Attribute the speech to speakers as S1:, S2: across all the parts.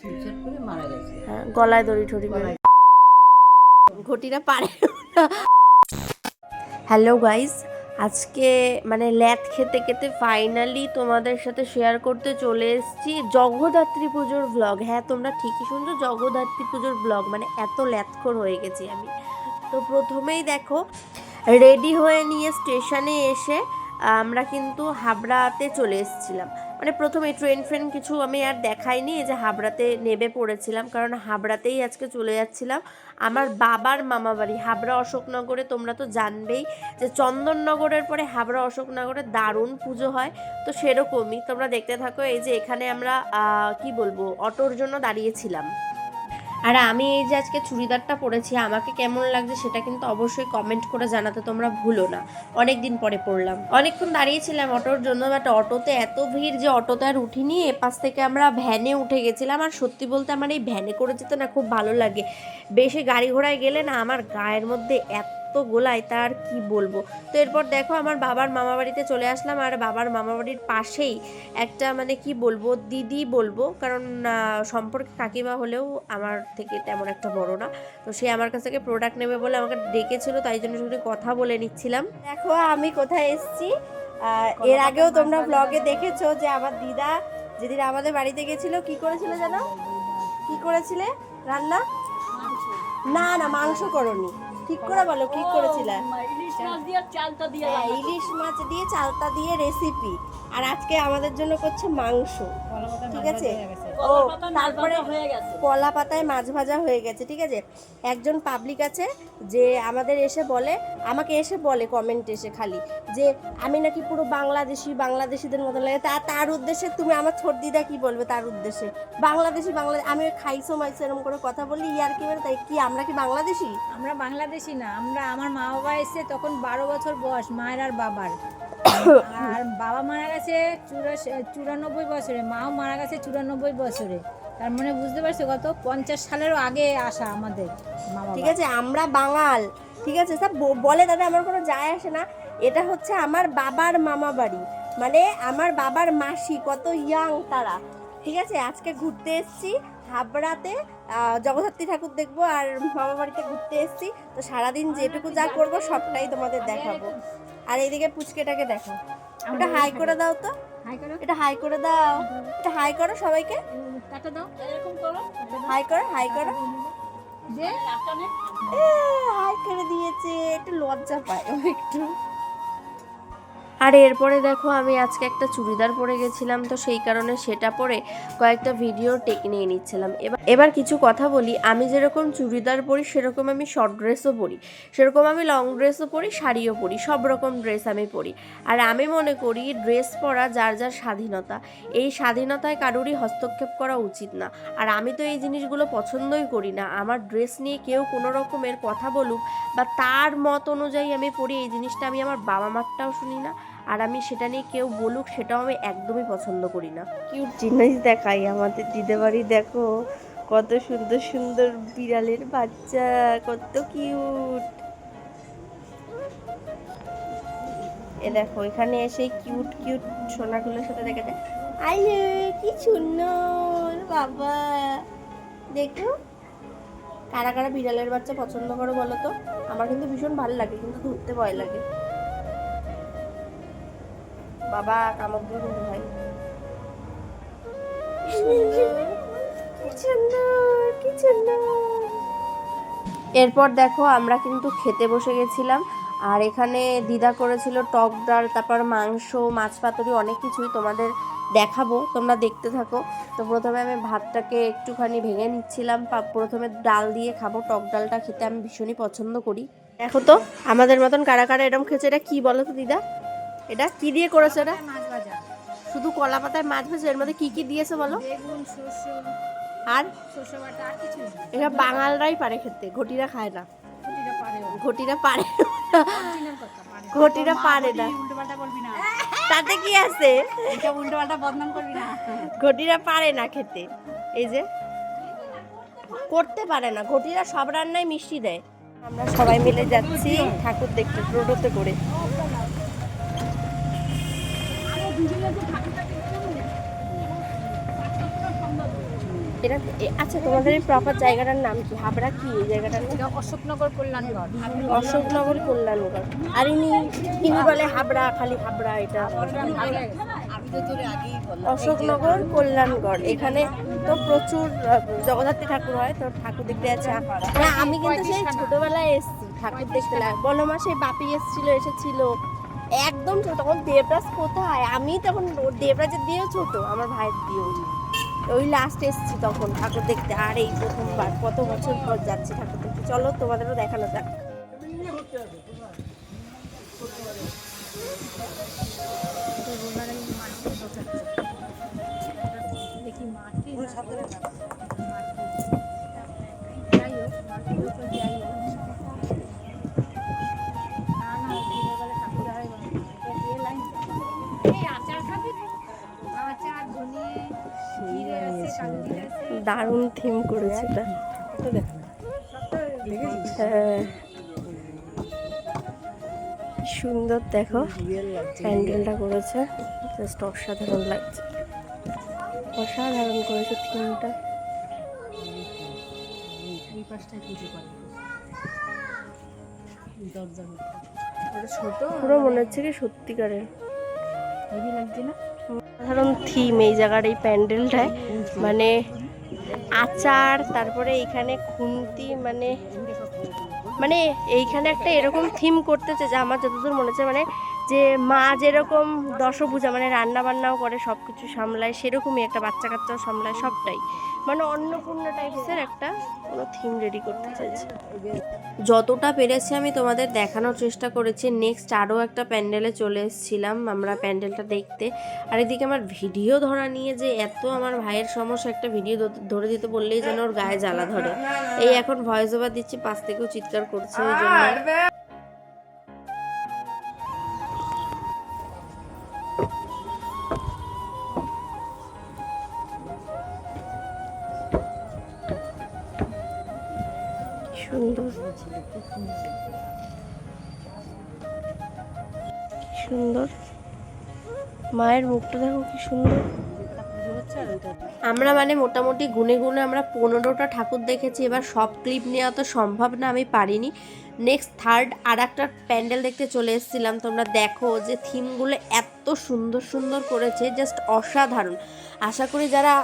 S1: Suicide করে মারা গেছে।
S2: হ্যাঁ, গলায় দড়ি ঠড়ি মেরে। ঘটিরা পারে না। হ্যালো গাইস, আজকে মানে ল্যাথ খেতে খেতে ফাইনালি তোমাদের সাথে শেয়ার করতে চলে এসেছি জগদ্ধাত্রী পুজোর ব্লগ। হ্যাঁ, তোমরা ঠিকই শুনছো, জগদ্ধাত্রী পুজোর ব্লগ। মানে এত ল্যাথখোর হয়ে গেছি আমি। তো প্রথমেই দেখো, রেডি হয়ে নিয়ে স্টেশনে এসে আমরা কিন্তু হাবড়াতে চলে এসেছিলাম। মানে প্রথমে ট্রেন কিছু আমি আর দেখাইনি, এই যে হাবড়াতে নেমে পড়েছিলাম, কারণ হাবড়াতেই আজকে চলে যাচ্ছিলাম। আমার বাবার মামা বাড়ি হাবড়া অশোকনগরে। তোমরা তো জানবেই যে চন্দননগরের পরে হাবড়া অশোকনগরে দারুণ পুজো হয়। তো সেরকমই তোমরা দেখতে থাকো। এই যে এখানে আমরা কি বলবো, অটোর জন্য দাঁড়িয়েছিলাম। আর আমি এই যে আজকে চুড়িদারটা পরেছি, আমাকে কেমন লাগছে সেটা কিন্তু অবশ্যই কমেন্ট করে জানাতে তোমরা ভুলো না। অনেক দিন পরে পরলাম। অনেকক্ষণ দাঁড়িয়েছিলাম অটোর জন্য, বাট অটোতে এত ভিড় যে অটোতে আর উঠিনি। এপাশ থেকে আমরা ভ্যানে উঠে গেছিলাম। আর সত্যি বলতে আমার এই ভ্যানে করে যেতে না খুব ভালো লাগে। বেশি গাড়ি ঘোড়ায় গেলে না আমার গায়ের মধ্যে এত গোলায়, তার কি বলবো। তো এরপর দেখো আমার বাবার মামা বাড়িতে চলে আসলাম। আর বাবার মামা বাড়ির পাশেই একটা মানে কি বলবো, দিদি বলবো, কারণ সম্পর্কে কাকিমা হলেও আমার থেকে তেমন একটা বড় না। তো সে আমার কাছ থেকে প্রোডাক্ট নেবে বলে আমাকে ডেকেছিল, তাই জন্য শুধু কথা বলে নিচ্ছিলাম। দেখো আমি কোথায় এসেছি। এর আগেও তোমরা ব্লগে দেখেছো যে আমার দিদা যেদিন আমাদের বাড়িতে গেছিল কি করেছিল জানো? কি করেছিলে রান্না? না না, মাংস করনি। ঠিক করে বলো কি করেছিলে?
S1: ইলিশ মাছ দিয়ে চালতা দিয়ে।
S2: ইলিশ মাছ দিয়ে চালতা দিয়ে রেসিপি। আর আজকে আমাদের জন্য করছে মাংস। ঠিক আছে, ও তারপরে কলা পাতায় মাছ ভাজা হয়ে গেছে। ঠিক আছে, একজন পাবলিক আছে যে আমাদের এসে বলে, আমাকে এসে বলে কমেন্ট এসে খালি যে আমি নাকি পুরো বাংলাদেশিদের মতো লাগে। তার উদ্দেশ্যে তুমি আমার ছোট দিদা কি বলবে তার উদ্দেশ্যে? বাংলাদেশি আমি খাইছো মাইছো এরকম করে কথা বললি, ইয়ার কি তাই কি আমরা কি বাংলাদেশি?
S3: আমরা বাংলাদেশি না, আমার মা বাবা এসে তখন 12 বছর বয়স মায়ের আর বাবার। আর বাবা মারা গেছে 94 বছরে, মাও মারা গেছে 94 বছরে। তার মানে বুঝতে পারছো কত 50 সালেরও আগে আসা আমাদের মা বাবা।
S2: ঠিক আছে, আমরা বাঙাল। ঠিক আছে, সব বলে তাদের আমার কোনো যায় আসে না। এটা হচ্ছে আমার বাবার মামা বাড়ি, মানে আমার বাবার মাসি, কত ইয়াং তারা। ঠিক আছে, আজকে ঘুরতে এসেছি হাবড়াতে, জগদ্ধাত্রী ঠাকুর দেখবো আর মামা বাড়িতে ঘুরতে এসেছি। তো সারাদিন যেটুকু যা করবো সবটাই তোমাদের দেখাবো। আর এইদিকে পুচকেটাকে দেখো, ওটা হাই করে দাও তো,
S3: হাই করো,
S2: এটা হাই করে দাও, এটা হাই করো সবাইকে,
S3: টাটা দাও,
S1: এরকম করো।
S2: হাই করো, হাই করো।
S3: যে
S2: হাই করে দিয়েছে, একটু লজ্জা পায় ও একটু। আর এরপরে দেখো আমি আজকে একটা চুড়িদার পরে গেছিলাম, তো সেই কারণে সেটা পরে কয়েকটা ভিডিও টেক নিয়ে নিচ্ছিলাম। এবার কিছু কথা বলি, আমি যেরকম চুড়িদার পরি সেরকম আমি শর্ট ড্রেসও পরি, সেরকম আমি লং ড্রেসও পরি, শাড়িও পরি, সব রকম ড্রেস আমি পরি। আর আমি মনে করি ড্রেস পরা যার যার স্বাধীনতা, এই স্বাধীনতায় কারোরই হস্তক্ষেপ করা উচিত না। আর আমি তো এই জিনিসগুলো পছন্দই করি না। আমার ড্রেস নিয়ে কেউ কোনো রকমের কথা বলুক বা তার মত অনুযায়ী আমি পড়ি, এই জিনিসটা আমি আমার বাবা মারটাও শুনি না। আর আমি সেটা নিয়ে কেউ বলুক সেটাও আমি একদমই পছন্দ করি না। কিউট জিনিস দেখাই আমাদের দিদা বাড়ি, দেখো কত সুন্দর সুন্দর বিড়ালের বাচ্চা, কত কিউট। এ দেখো এখানে এসে কিউট কিউট সোনাগুলোর সাথে দেখা যায়। আইলে কি সুন্দর বাবা, দেখো। কারা কারা বিড়ালের বাচ্চা পছন্দ করো বলো তো? আমার কিন্তু ভীষণ ভালো লাগে, কিন্তু ধরতে ভয় লাগে। বাবা কামড় দিয়ে কিন্তু ভাই। এরপর দেখো আমরা কিন্তু খেতে বসে গেছিলাম। আর এখানে দিদা করেছিল টক ডাল, তারপর মাংস, মাছ পাতুরি, অনেক কিছুই তোমাদের দেখাবো, তোমরা দেখতে থাকো। তো প্রথমে আমি ভাতটাকে একটুখানি ভেঙে নিচ্ছিলাম, প্রথমে ডাল দিয়ে খাবো। টক ডালটা খেতে আমি ভীষণই পছন্দ করি। দেখো তো আমাদের মতন কারা কারা এরকম খেয়েছে। এটা কি বলো তো দিদা, এটা কি দিয়ে করেছে? এটা
S3: মাছ ভাজা,
S2: শুধু কলা পাতায় মাছ ভাজা, এর মধ্যে কি কি দিয়েছে বলো?
S3: বেগুন, শসা
S2: আর
S3: সরষে বাটা, আর কিছু না।
S2: এটা বাঙালরাই পারে খেতে, ঘটিরা খায় না।
S3: ঘটিটা পারে,
S2: ঘটিরা পারে
S3: অরিজিনাল কথা পারে।
S2: ঘটিরা পারে না,
S1: উল্টোপাল্টা বলবি না,
S2: তাতে কি আছে?
S1: এটা উল্টোপাল্টা বদনাম করবি না।
S2: ঘটিরা পারে না খেতে, এই যে করতে পারে না। ঘটিরা সব রান্নায় মিষ্টি দেয়। আমরা সবাই মিলে যাচ্ছি ঠাকুর দেখতে টোটোতে করে। এটা আচ্ছা, তোমাদের এই প্রপার জায়গাটার নাম কি? হাবড়া কি এই জায়গাটার নাম?
S3: অশোকনগর কল্যাণগড়।
S2: অশোকনগর কল্যাণগড়। আর ইনি বলে হাবড়া, খালি হাবড়া। এটা অশোকনগর কল্যাণগড়। এখানে তো প্রচুর জগদ্ধাত্রী ঠাকুর হয়, তো ঠাকুর দেখতে যাচ্ছে। হ্যাঁ, আমি কিন্তু সেই ছোটবেলায় এসেছি ঠাকুর দেখতে। বলমা সেই বাপি এসেছিল একদম ছোট। তখন দেবরাজ কোথায়, আমি তখন দেবরাজের দিয়েও ছোট, আমার ভাইয়ের দিয়েও। ওই লাস্ট এসেছি তখন ঠাকুর দেখতে। আর এই প্রথমবার, কত বছর পর যাচ্ছি ঠাকুর দেখতে। চলো তোমাদেরও দেখানো যাক।
S3: দেখি মাটি যাই হোক, মাটির উপর যাই হোক, ঠাকুর হয় লাইন আচার খাবি, আচার ধনিয়ে জিরে আছে, কালো জিরে আছে।
S2: দারুণ থিম করেছে এটা। হ্যাঁ, সুন্দর দেখো প্যান্ডেলটা করেছে, জাস্ট অসাধারণ লাগছে। অসাধারণ করেছে থিমটা। পুরো মনে হচ্ছে কি সত্যিকারের সাধারণ থিম এই জায়গার, এই প্যান্ডেলটায়। মানে আচার, তারপরে এইখানে খুন্তি, মানে এইখানে একটা এরকম থিম করতেছে যে আমার যতদূর মনে হচ্ছে, মানে যে মা যেরকম দশভুজা, মানে রান্না বান্নাও করে, সব কিছু সামলায়, সেরকমই একটা বাচ্চা কাচ্চাও সামলায়, সবটাই মানে অন্নপূর্ণা টাইপসের একটা কোনো থিম রেডি করতে চাইছে। যতটা পেরেছি আমি তোমাদের দেখানোর চেষ্টা করেছি। নেক্সট আরও একটা প্যান্ডেলে চলে এসেছিলাম আমরা প্যান্ডেলটা দেখতে। আর এদিকে আমার ভিডিও ধরা নিয়ে যে এত আমার ভাইয়ের সমস্যা, একটা ভিডিও ধরে দিতে বললেই যেন ওর গায়ে জ্বালা ধরে। এই এখন ভয়েস ওভার দিচ্ছি, পাশ থেকেও চিৎকার করছে ওই জন্য। সুন্দর সুন্দর মায়ের মুখটা দেখো কি সুন্দর। আমরা মানে মোটামুটি গুনে গুনে আমরা 15টা ঠাকুর দেখেছি। এবার সব ক্লিপ নেওয়া তো সম্ভব না, আমি পারিনি। নেক্সট থার্ড আর একটা প্যান্ডেল দেখতে চলে এসেছিলাম। তোমরা দেখো যে থিমগুলো এত সুন্দর সুন্দর করেছে, জাস্ট অসাধারণ। আশা করি যারা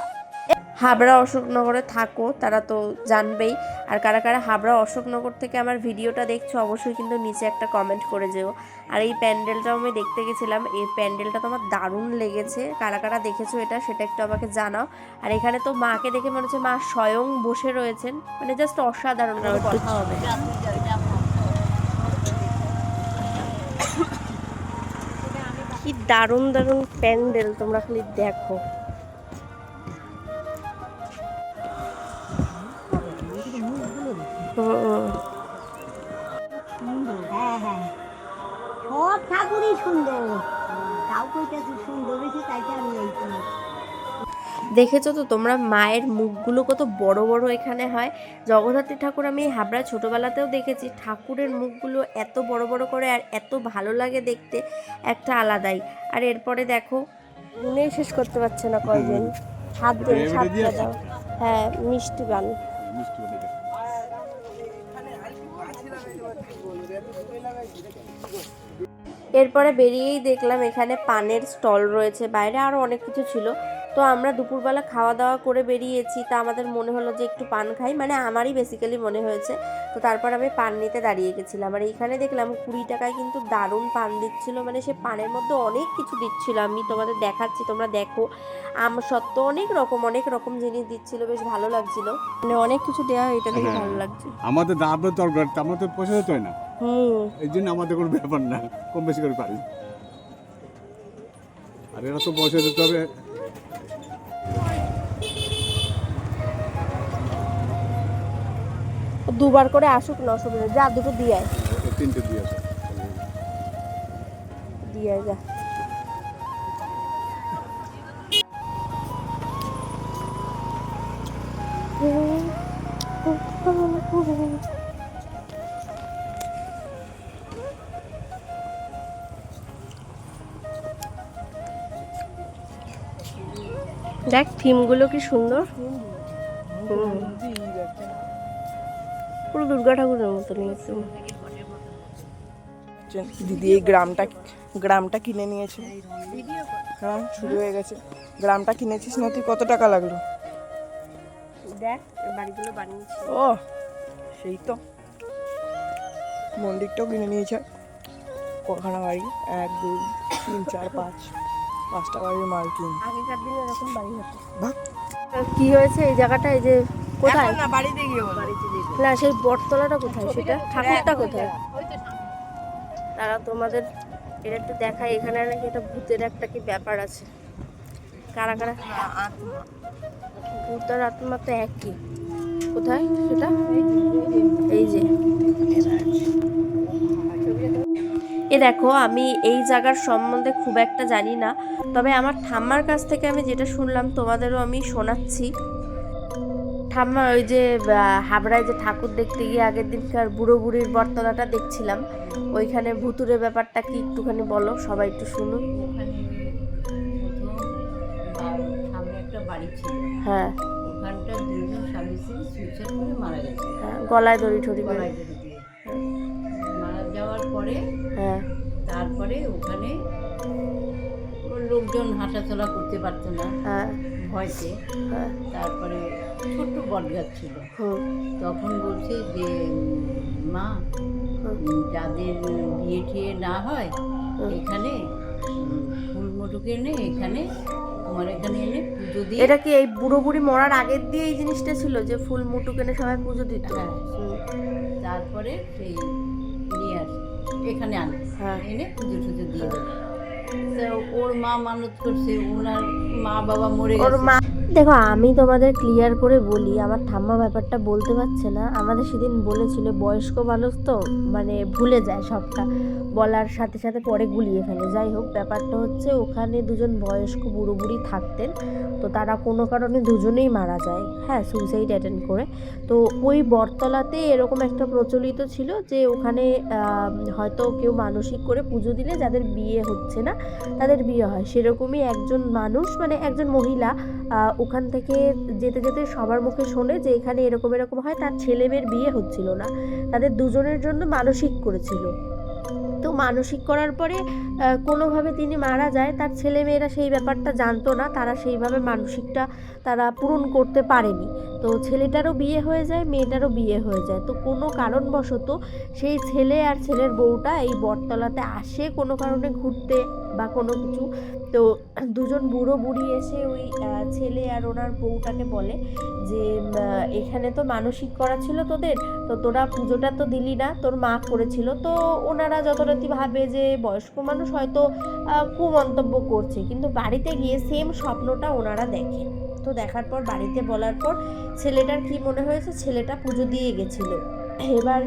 S2: হাবড়া অশোকনগরে থাকো তারা তো জানবেই। আর কারা কারা হাবড়া অশোকনগর থেকে আমার ভিডিওটা দেখছো অবশ্যই কিন্তু নিচে একটা কমেন্ট করে যেও। আর এই প্যান্ডেলটাও আমি দেখতে গেছিলাম, এই প্যান্ডেলটা তো আমার দারুণ লেগেছে। কারা কারা দেখেছো এটা, সেটা একটু আমাকে জানাও। আর এখানে তো মাকে দেখে মনে হচ্ছে মা স্বয়ং বসে রয়েছেন, মানে জাস্ট অসাধারণ। কথা হবে, কি দারুণ দারুণ প্যান্ডেল, তোমরা খালি দেখো।
S1: সব ঠাকুরই সুন্দর, তাও কইটা সুন্দর হয়েছে, তাইতে আমি এই
S2: দেখেছো তো তোমরা মায়ের মুখগুলো কত বড় বড় এখানে হয়। জগদ্ধাত্রী ঠাকুর আমি হাবড়া ছোটোবেলাতেও দেখেছি, ঠাকুরের মুখগুলো এত বড় বড় করে আর এত ভালো লাগে দেখতে, একটা আলাদাই। আর এরপরে দেখো গুনেই শেষ করতে পারছে না কয়জন, 7টা দাও। হ্যাঁ, মিষ্টি পান। এরপরে বেরিয়েই দেখলাম এখানে পানের স্টল রয়েছে, বাইরে আরও অনেক কিছু ছিল। তো আমরা দুপুরবেলা খাওয়া দাওয়া করে বেরিয়েছি, তা আমাদের মনে হলো যে একটু পান খাই, মানে আমারই বেসিক্যালি মনে হয়েছে। তো তারপর আমি পান নিতে দাঁড়িয়ে গেছিলাম। আর এইখানে দেখলাম 20 টাকায় কিন্তু দারুণ পান দিচ্ছিলো, মানে সে পানের মধ্যে অনেক কিছু দিচ্ছিলো, আমি তোমাদের দেখাচ্ছি, তোমরা দেখো। সত্য অনেক রকম জিনিস দিচ্ছিল, বেশ ভালো লাগছিল, মানে অনেক কিছু দেওয়া, এটা দেখে ভালো লাগছে।
S4: আমাদের দাঁড়াবে দরকার, আমাদের পয়সা দিতে হয় না, এই জন্য আমাদের কোনো ব্যাপার না, কম বেশি করে পারি। আর এরা তো পয়সা দিতে হবে।
S2: দুবার করে আসুক না, অসুবিধা, যা দুটো দিয়ে আয়,
S4: 3টে দিয়ে আসে,
S2: দিয়ে আয়, যা। দেখ থিমগুলো কি সুন্দর। পুরো দুর্গা ঠাকুরের মতো নিয়েছে।
S5: দিদি এই গ্রামটা কিনে নিয়েছে। হ্যাঁ, শুরু হয়ে গেছে। গ্রামটা কিনেছিস না তুই? কত টাকা লাগলো?
S2: দেখ বাড়িগুলো বানিয়েছি।
S5: ও সেই তো, মন্দিরটাও কিনে নিয়েছে। কখানা বাড়ি? 1 2 3 4 5টা বাড়ির মালকিন।
S2: আগেকার দিনে এরকম বাড়ি হতো।
S5: বাহ,
S2: কি হয়েছে এই জায়গাটা? এই যে কোথায়
S5: না বাড়িতে গিয়ে বল।
S2: না, সেই বটতলাটা কোথায়? সেটা ঠাকুরটা কোথায়? তারা তোমাদের এটা একটু দেখায়। এখানে নাকি একটা ভূতের একটা কি ব্যাপার আছে। কারা কারা? ভূত আর আত্মা তো একই। কোথায় সেটা? এই যে দেখো, আমি এই জায়গার সম্বন্ধে খুব একটা জানি না, তবে আমার ঠাম্মার কাছ থেকে আমি যেটা শুনলাম তোমাদেরও আমি শোনাচ্ছি। ঠাম্মা ওই যে হাবড়ায় যে ঠাকুর দেখতে গিয়ে আগের দিনকার বুড়ো বুড়ির বটতলাটা দেখছিলাম, ওইখানে ভুতুরের ব্যাপারটা কি একটুখানি বলো, সবাই একটু শুনুন।
S6: সামনে একটা বাড়ি ছিল,
S2: হ্যাঁ
S6: ওখানটা দুজন স্বামী স্ত্রী সুইসাইড করে মারা গেছে,
S2: হ্যাঁ, গলায় দড়ি ঠড়ি করে।
S6: গলায় দড়ি দিয়ে। মারা যাওয়ার পরে
S2: হ্যাঁ
S6: তারপরে ওখানে ওর লোকজন হাঁটাচলা করতে পারতো না
S2: হ্যাঁ
S6: ভয়তে।
S2: হ্যাঁ
S6: তারপরে ছোট্ট বটগাছ ছিল,
S2: হুম
S6: তখন বলছে যে মা, যাদের বিয়ে টিয়ে না হয় এখানে ফুল মটুকে এনে এখানে তোমার এখানে এনে পুজো দিয়ে।
S2: এটা কি এই বুড়ো বুড়ি মরার আগের দিয়ে এই জিনিসটা ছিল যে ফুল মুটু কেনে সবাই পুজো দিত?
S6: হ্যাঁ, তারপরে সেই নিয়ে আসে এখানে আনে,
S2: হ্যাঁ।
S6: এনে পুজো টুজো দিয়ে দেবে। তো ওর মা মানত করছে, ওনার মা বাবা মরে
S2: ওর
S6: গেছে।
S2: মা, দেখো আমি তোমাদের ক্লিয়ার করে বলি, আমার ঠাম্মা ব্যাপারটা বলতে পারছে না। আমাদের সেদিন বলেছিল, বয়স্ক মানুষ তো মানে ভুলে যায় সবটা, বলার সাথে সাথে পরে গুলিয়ে ফেলে। যাই হোক, ব্যাপারটা হচ্ছে ওখানে দুজন বয়স্ক বুড়ো বুড়ি থাকতেন, তো তারা কোনো কারণে দুজনেই মারা যায়, হ্যাঁ, সুইসাইড অ্যাটেন্ড করে। তো ওই বটতলাতে এরকম একটা প্রচলিত ছিল যে ওখানে হয়তো কেউ মানসিক করে পুজো দিলে যাদের বিয়ে হচ্ছে না তাদের বিয়ে হয়। সেরকমই একজন মানুষ, মানে একজন মহিলা ওখান থেকে যেতে যেতে সবার মুখে শোনে যে এখানে এরকম এরকম হয়। তার ছেলে মেয়ের বিয়ে হচ্ছিল না, তাদের দুজনের জন্য মানসিক করেছিল। তো মানসিক করার পরে কোনোভাবে তিনি মারা যায়। তার ছেলে মেয়েরা সেই ব্যাপারটা জানতো না, তারা সেইভাবে মানসিকটা তারা পূরণ করতে পারেনি। তো ছেলেটারও বিয়ে হয়ে যায়, মেয়েটারও বিয়ে হয়ে যায়। তো কোনো কারণবশত সেই ছেলে আর ছেলের বউটা এই বটতলাতে আসে কোনো কারণে ঘুরতে বা কোনো কিছু। তো দুজন বুড়ো বুড়ি এসে ওই ছেলে আর ওনার বউটাকে বলে যে এখানে তো মানসিক করা ছিল তোদের, তো তোরা পুজোটা তো দিলি না, তোর মা করেছিল। তো ওনারা যতরাতি ভাবে যে বয়স্ক মানুষ হয়তো কুমন্তব্য করছে, কিন্তু বাড়িতে গিয়ে সেম স্বপ্নটা ওনারা দেখে। তো দেখার পর বাড়িতে বলার পর ছেলেটার কি মনে হয়েছে, ছেলেটা পুজো দিয়ে গেছিল। এবার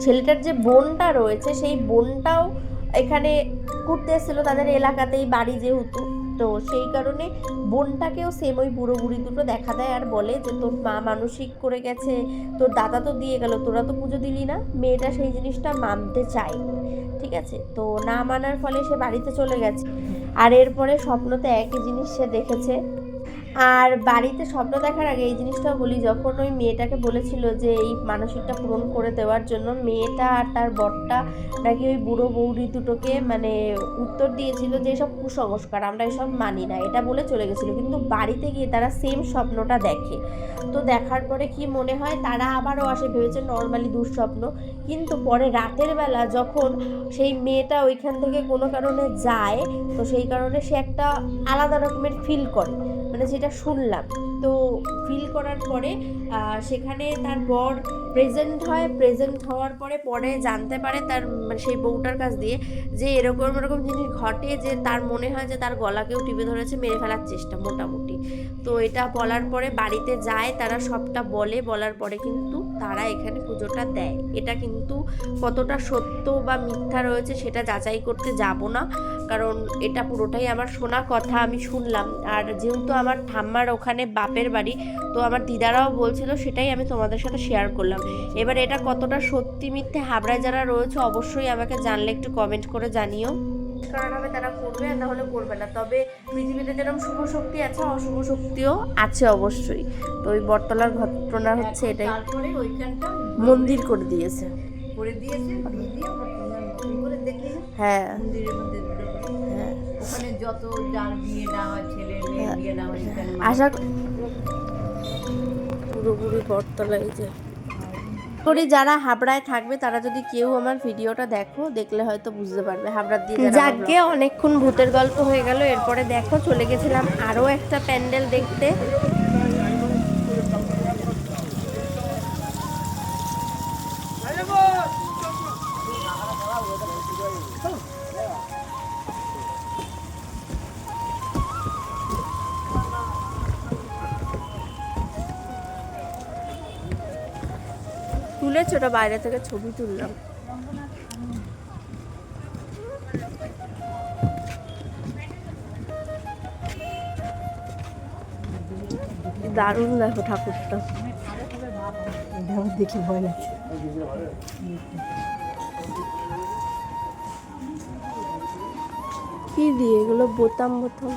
S2: ছেলেটার যে বোনটা রয়েছে সেই বোনটাও এখানে ঘুরতে এসেছিল, তাদের এলাকাতেই বাড়ি যেহেতু। তো সেই কারণে বোনটাকেও সেম ওই বুড়ো বুড়ি দুটো দেখা দেয় আর বলে যে তোর মা মানসিক করে গেছে, তোর দাদা তো দিয়ে গেল, তোরা তো পুজো দিলি না। মেয়েটা সেই জিনিসটা মানতে চায়নি, ঠিক আছে। তো না মানার ফলে সে বাড়িতে চলে গেছে। আর এরপরে স্বপ্নতে একই জিনিস সে দেখেছে। আর বাড়িতে স্বপ্ন দেখার আগে এই জিনিসটাও বলি, যখন ওই মেয়েটাকে বলেছিল যে এই মানসিকটা পূরণ করে দেওয়ার জন্য, মেয়েটা আর তার বরটা নাকি ওই বুড়ো বৌদি দুটোকে মানে উত্তর দিয়েছিল যে এসব কুসংস্কার, আমরা এসব মানি না, এটা বলে চলে গেছিলো। কিন্তু বাড়িতে গিয়ে তারা সেম স্বপ্নটা দেখে। তো দেখার পরে কি মনে হয়, তারা আবারও আসে, ভেবেছে নর্মালি দুঃস্বপ্ন। কিন্তু পরে রাতের বেলা যখন সেই মেয়েটা ওইখান থেকে কোনো কারণে যায়, তো সেই কারণে সে একটা আলাদা রকমের ফিল করে, মানে যেটা শুনলাম। তো ফিল করার পরে সেখানে তার বর প্রেজেন্ট হয়। প্রেজেন্ট হওয়ার পরে জানতে পারে তার মানে সেই বউটার কাছ দিয়ে যে এরকম জিনিস ঘটে, যে তার মনে হয় যে তার গলাকেও টিপে ধরেছে, মেরে ফেলার চেষ্টা মোটামুটি। তো এটা বলার পরে বাড়িতে যায়, তারা সবটা বলার পরে কিন্তু তারা এখানে পুজোটা দেয়। এটা কিন্তু কতটা সত্য বা মিথ্যা রয়েছে সেটা যাচাই করতে যাব না, কারণ এটা পুরোটাই আমার শোনা কথা, আমি শুনলাম। আর যেহেতু আমার ঠাম্মার ওখানে বাপের বাড়ি, তো আমার দিদারাও বলছিল, সেটাই আমি তোমাদের সাথে শেয়ার করলাম। এবার এটা কতটা সত্যি মিথ্যে হাবড়ায় যারা রয়েছে অবশ্যই আমাকে জানলে একটু কমেন্ট করে জানিও। কারণ হবে তারা করবে, আর নাহলে করবে না। তবে পৃথিবীতে যেরকম শুভ শক্তি আছে, অশুভ শক্তিও আছে অবশ্যই। তো ওই বটতলার ঘটনা হচ্ছে এটাই,
S6: তারপরে ওইখানটা
S2: মন্দির করে দিয়েছে।
S6: করে দিয়েছে, দিয়ে আবার তোমার নতুন করে দেখলে না
S2: হ্যাঁ
S6: মন্দিরের মধ্যে দুটো করে।
S2: হ্যাঁ,
S6: ওখানে যত যার বিয়ে না হয়, ছেলে মেয়ে বিয়ে না হয়, সেখানে
S2: আশা পুরোপুরি বটতলায় যে করি। যারা হাবড়ায় থাকবে তারা যদি কেউ আমার ভিডিওটা দেখো, দেখলে হয়তো বুঝতে পারবে হাবড়ার দিয়ে। যাকে অনেকক্ষণ ভূতের গল্প হয়ে গেল। এরপরে দেখো চলে গেছিলাম আরও একটা প্যান্ডেল দেখতে। তুলেছে ওটা, বাইরে থেকে ছবি তুললাম। দারুণ দেখো ঠাকুরটা।
S3: দেখে ভয় লাগছে।
S2: কি দিয়ে এগুলো? বোতাম বোতাম।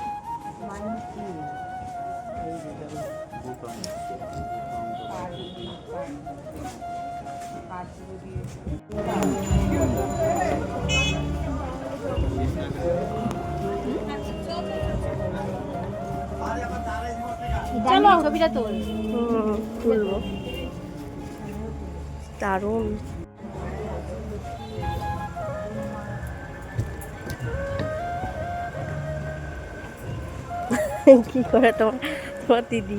S3: চলো ছবিটা তোল।
S2: তুলবো। দারুণ। কি করে তোমার দিদি?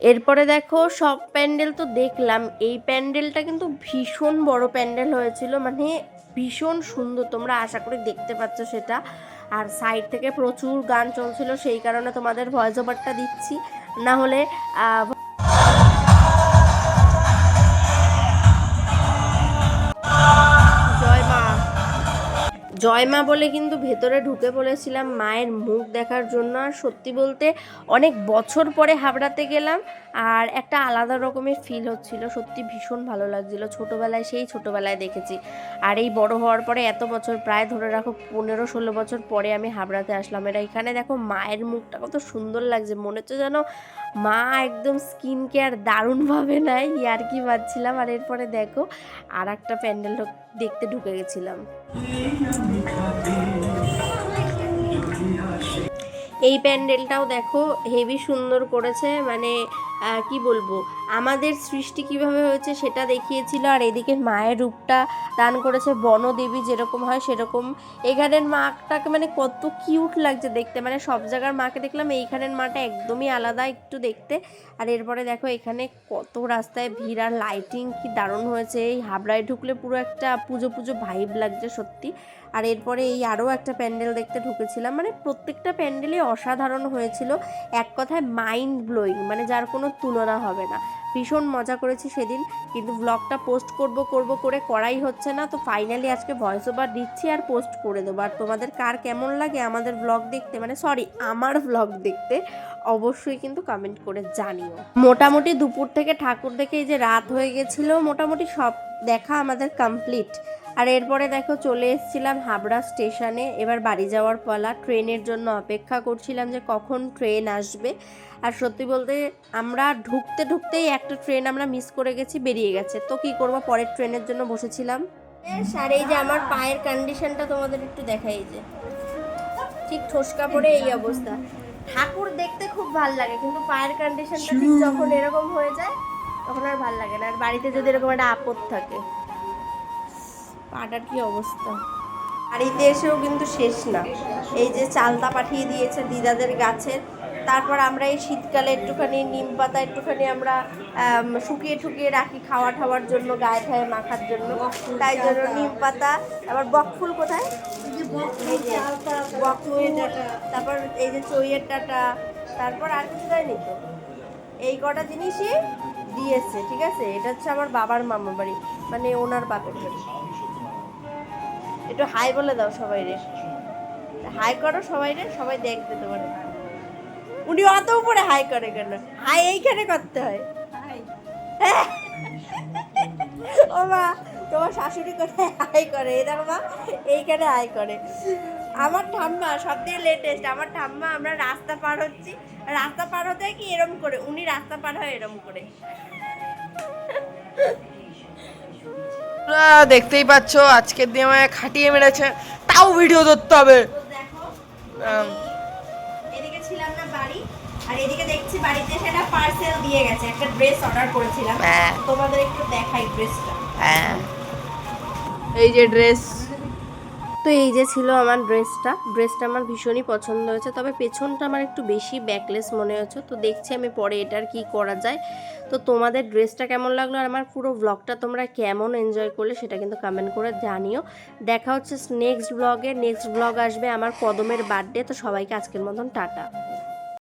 S2: এরপরে দেখো সব প্যান্ডেল তো দেখলাম, এই প্যান্ডেলটা কিন্তু ভীষণ বড় প্যান্ডেল হয়েছিল, মানে ভীষণ সুন্দর। তোমরা আশা করি দেখতে পাচ্ছ সেটা। আর সাইড থেকে প্রচুর গান চলছিল, সেই কারণে তোমাদের ভয়েস ওভারটা দিচ্ছি, না হলে জয় মা বলে কিন্তু ভেতরে ঢুকে পড়েছিলাম মায়ের মুখ দেখার জন্য। আর সত্যি বলতে অনেক বছর পরে হাবড়াতে গেলাম, আর একটা আলাদা রকমের ফিল হচ্ছিল। সত্যি ভীষণ ভালো লাগছিল। ছোটোবেলায়, সেই ছোটোবেলায় দেখেছি, আর এই বড় হওয়ার পরে এত বছর, প্রায় ধরে রাখো 15-16 বছর পরে আমি হাবড়াতে আসলাম। এটা এখানে দেখো মায়ের মুখটা কত সুন্দর লাগছে, মনে হচ্ছে যেন মা একদম স্কিন কেয়ার দারুণভাবে নেয়, আর কি পাচ্ছিলাম। আর এরপরে দেখো আর একটা প্যান্ডেল দেখতে ঢুকে গেছিলাম। এই প্যান্ডেলটাও দেখো হেভি সুন্দর করেছে, মানে কি বলবো, আমাদের সৃষ্টি কিভাবে হয়েছে সেটা দেখিয়েছিল। আর এদিকে মায়ের রূপটা দান করেছে বনদেবী, যেরকম হয় সেরকম। এখানের মাটাকে মানে কত কিউট লাগছে দেখতে, মানে সব জায়গার মাকে দেখলাম, এইখানের মাটা একদমই আলাদা একটু দেখতে। আর এরপরে দেখো এখানে কত রাস্তায় ভিড়, আর লাইটিং কি দারুণ হয়েছে। এই হাবড়ায় ঢুকলে পুরো একটা পুজো পুজো ভাইব লাগছে সত্যি। আর এরপরে এই আরও একটা প্যান্ডেল দেখতে ঢুকেছিলাম, মানে প্রত্যেকটা প্যান্ডেলই অসাধারণ হয়েছিল, এক কথায় মাইন্ড ব্লোয়িং, মানে যার কোনো তুলনা হবে না। ভীষণ মজা করেছি সেদিন, কিন্তু ব্লগটা পোস্ট করব করে করাই হচ্ছে না। তো ফাইনালি আজকে ভয়েস ওভার দিচ্ছি আর পোস্ট করে দেবো। আর তোমাদের কার কেমন লাগে আমাদের ব্লগ দেখতে, মানে সরি আমার ব্লগ দেখতে, অবশ্যই কিন্তু কমেন্ট করে জানিও। মোটামুটি দুপুর থেকে ঠাকুর দেখে এই যে রাত হয়ে গেছিলো, মোটামুটি সব দেখা আমাদের কমপ্লিট। আর এরপরে দেখো চলে এসেছিলাম হাবড়া স্টেশনে, এবার বাড়ি যাওয়ার পালা। ট্রেনের জন্য অপেক্ষা করছিলাম যে কখন ট্রেন আসবে। আর সত্যি বলতে আমরা ঢুকতেই একটা ট্রেন আমরা মিস করে গেছি, বেরিয়ে গেছে। তো কি করব, পরের ট্রেনের জন্য বসেছিলাম। আর এই যে আমার পায়ের কন্ডিশনটা তোমাদের একটু দেখাই, যে ঠিক ঠোসকা পড়ে এই অবস্থা। ঠাকুর দেখতে খুব ভাল লাগে, কিন্তু পায়ের কন্ডিশনটা ঠিক যখন এরকম হয়ে যায় তখন আর ভাল লাগে না। আর বাড়িতে যদি এরকম একটা আপদ থাকে, পাটার কি অবস্থা। বাড়িতে এসেও কিন্তু শেষ না, এই যে চালতা পাঠিয়ে দিয়েছে দিদাদের গাছের। তারপর আমরা এই শীতকালে একটুখানি নিম পাতা একটুখানি আমরা শুকিয়ে ঠুকিয়ে রাখি খাওয়ার জন্য, গায়ে ঠায়ে মাখার জন্য, তাই জন্য নিম পাতা। আবার বকফুল কোথায়, এই যে বকফুল, তারপর এই যে চইয়ের ডাঁটা, তারপর আর কিছু দেয়নি তো, এই কটা জিনিসই দিয়েছে, ঠিক আছে? এটা হচ্ছে আমার বাবার মামা বাড়ি, মানে ওনার বাপের বাড়ি। একটু হাই বলে দাও সবাই রে, হাই করো সবাই রে, সবাই দেখবে তোমার। উনি অত উপরে হাই করে কেন? হাই এইখানে করতে হয়। ও মা, তোমার শাশুড়ি কোথায় হাই করে? এই দেখো মা, এইখানে হাই করে। আমার ঠাম্মা সব থেকে লেটেস্ট। আমার ঠাম্মা, আমরা রাস্তা পার হচ্ছি, রাস্তা পার হতে কি এরম করে, উনি রাস্তা পার হয় এরম করে।
S5: দেখতেই পাচ্ছ আজকের দিন আমায় খাটিয়ে মেরেছে, তাও ভিডিও ধরতে হবে।
S2: তো দেখো, এদিকে ছিলাম না বাড়ি, আর এদিকে দেখছি বাড়িতে সেটা পার্সেল দিয়ে গেছে। একটা ড্রেস অর্ডার করেছিলাম, তোমাদের একটু দেখাই ড্রেসটা।
S5: এই যে ড্রেস,
S2: তো এই যে ছিল আমার ড্রেসটা আমার ভীষণই পছন্দ হয়েছে, তবে পেছনটা আমার একটু বেশি ব্যাকলেস মনে হচ্ছে। তো দেখছি আমি পরে এটার কি করা যায়। তো তোমাদের ড্রেসটা কেমন লাগলো আর আমার পুরো ব্লগটা তোমরা কেমন এনজয় করলে সেটা কিন্তু কমেন্ট করে জানিও। দেখা হচ্ছে নেক্সট ব্লগে। নেক্সট ব্লগ আসবে আমার কদমের বার্থডে। তো সবাইকে আজকের মতন টাটা।